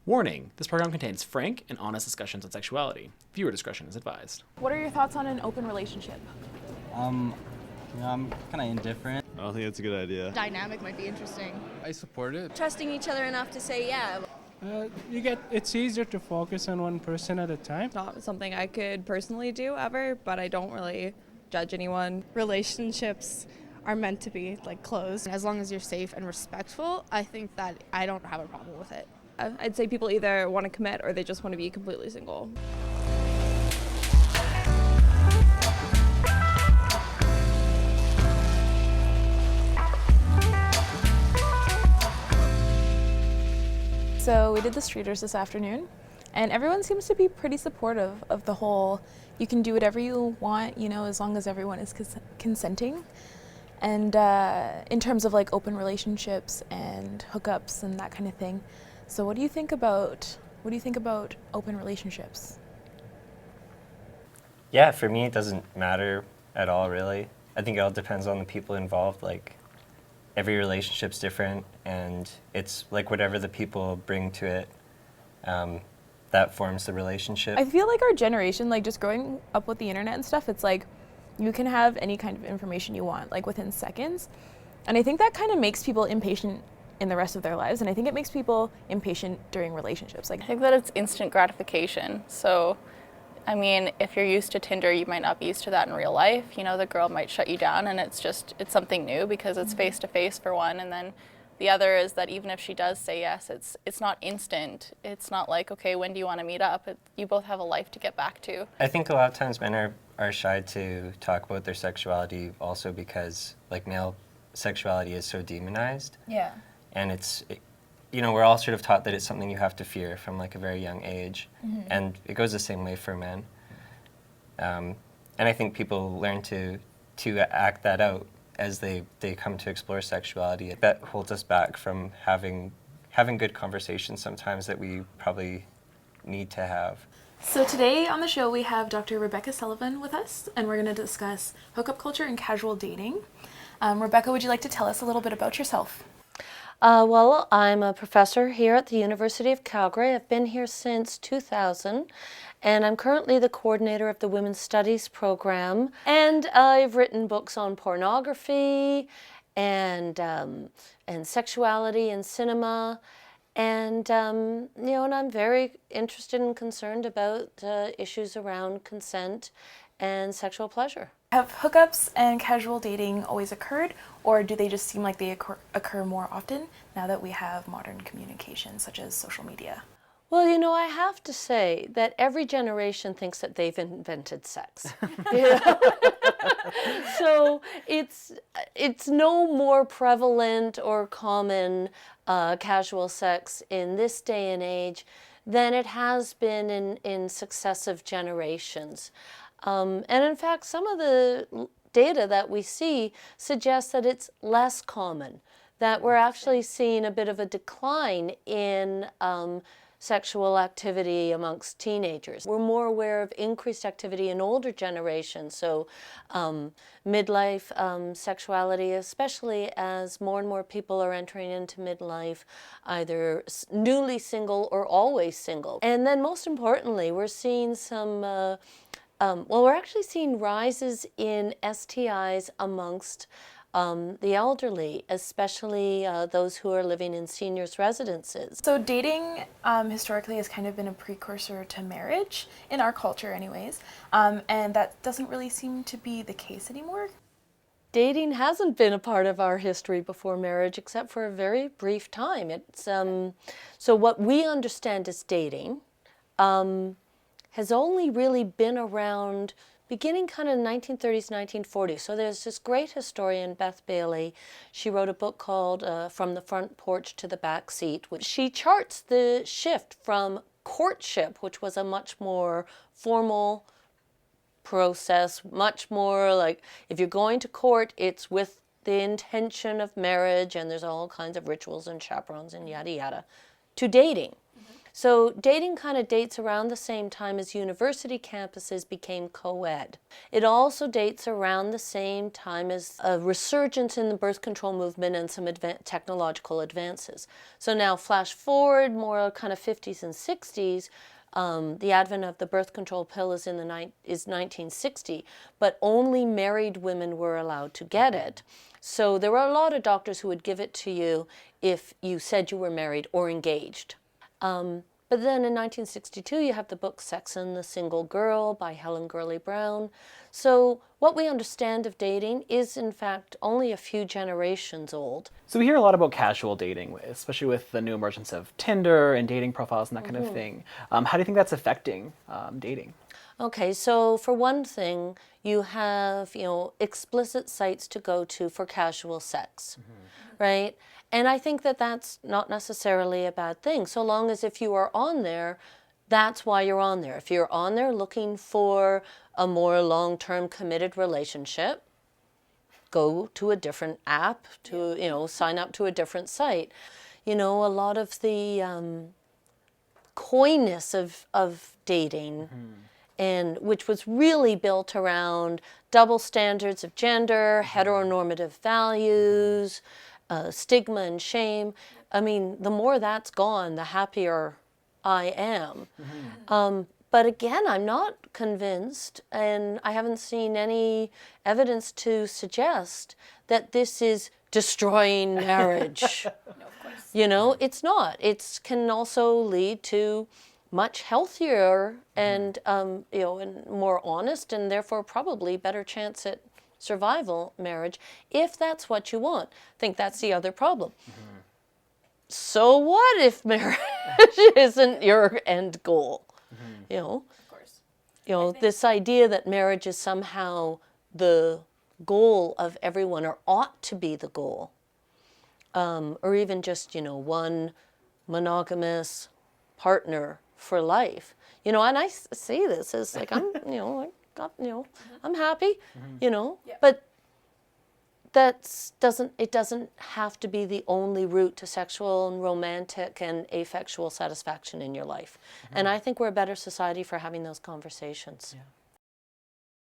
Warning, this program contains frank and honest discussions on sexuality. Viewer discretion is advised. What are your thoughts on an open relationship? I'm kind of indifferent. I don't think it's a good idea. Dynamic might be interesting. I support it. Trusting each other enough to say yeah. It's easier to focus on one person at a time. Not something I could personally do ever, but I don't really judge anyone. Relationships are meant to be like closed. As long as you're safe and respectful, I think that I don't have a problem with it. I'd say people either want to commit or they just want to be completely single. So we did the streeters this afternoon, and everyone seems to be pretty supportive of the whole, you can do whatever you want, you know, as long as everyone is consenting. And in terms of like open relationships and hookups and that kind of thing. So what do you think about open relationships? Yeah, for me it doesn't matter at all, really. I think it all depends on the people involved. Like, every relationship's different, and it's like whatever the people bring to it, that forms the relationship. I feel like our generation, like just growing up with the internet and stuff, it's like you can have any kind of information you want, like within seconds. And I think that kind of makes people impatient in the rest of their lives, and I think it makes people impatient during relationships. Like, I think that it's instant gratification. So, I mean, if you're used to Tinder, you might not be used to that in real life. You know, the girl might shut you down, and it's something new because it's face to face for one, and then the other is that even if she does say yes, it's not instant. It's not like, okay, when do you want to meet up? You both have a life to get back to. I think a lot of times men are shy to talk about their sexuality also because, like, male sexuality is so demonized. Yeah. And you know, we're all sort of taught that it's something you have to fear from like a very young age. Mm-hmm. And it goes the same way for men. And I think people learn to act that out as they come to explore sexuality. That holds us back from having good conversations sometimes that we probably need to have. so today on the show we have Dr. Rebecca Sullivan with us, and we're going to discuss hookup culture and casual dating. Rebecca, would you like to tell us a little bit about yourself? Well, I'm a professor here at the University of Calgary. I've been here since 2000, and I'm currently the coordinator of the Women's Studies program. And I've written books on pornography and sexuality in cinema. And, you know, and I'm very interested and concerned about issues around consent and sexual pleasure. Have hookups and casual dating always occurred, or do they just seem like they occur more often now that we have modern communication such as social media? Well, you know, I have to say that every generation thinks that they've invented sex. So it's no more prevalent or common casual sex in this day and age than it has been in successive generations. And in fact, some of the data that we see suggests that it's less common, that we're actually seeing a bit of a decline in sexual activity amongst teenagers. We're more aware of increased activity in older generations, so midlife sexuality, especially as more and more people are entering into midlife, either newly single or always single. And then most importantly, we're seeing some we're actually seeing rises in STIs amongst the elderly, especially those who are living in seniors' residences. So dating historically has kind of been a precursor to marriage, in our culture anyways, and that doesn't really seem to be the case anymore. Dating hasn't been a part of our history before marriage except for a very brief time. It's so what we understand as dating has only really been around beginning kind of 1930s, 1940s. So there's this great historian, Beth Bailey. She wrote a book called From the Front Porch to the Back Seat, which she charts the shift from courtship, which was a much more formal process, much more like if you're going to court, it's with the intention of marriage and there's all kinds of rituals and chaperones and yada yada, to dating. So dating kind of dates around the same time as university campuses became co-ed. It also dates around the same time as a resurgence in the birth control movement and some technological advances. So now flash forward more kind of 50s and 60s, the advent of the birth control pill is 1960, but only married women were allowed to get it. So there were a lot of doctors who would give it to you if you said you were married or engaged. But then in 1962, you have the book Sex and the Single Girl by Helen Gurley Brown. So what we understand of dating is, in fact, only a few generations old. So we hear a lot about casual dating, especially with the new emergence of Tinder and dating profiles and that kind of thing. How do you think that's affecting dating? Okay, so for one thing, you have, explicit sites to go to for casual sex, right? And I think that that's not necessarily a bad thing, so long as if you are on there, that's why you're on there. If you're on there looking for a more long-term committed relationship, go to a different app, sign up to a different site. A lot of the coyness of dating, and which was really built around double standards of gender, heteronormative values, stigma and shame. I mean, the more that's gone, the happier I am. But again, I'm not convinced, and I haven't seen any evidence to suggest that this is destroying marriage. No, of course. It's not. It can also lead to much healthier and and more honest, and therefore probably better chance at survival marriage, if that's what you want. I think that's the other problem. So what if marriage isn't your end goal? Of course. This idea that marriage is somehow the goal of everyone, or ought to be the goal, or even just one monogamous partner for life. And I see this as like I'm I'm happy, but it doesn't have to be the only route to sexual and romantic and affectual satisfaction in your life. And I think we're a better society for having those conversations. Yeah.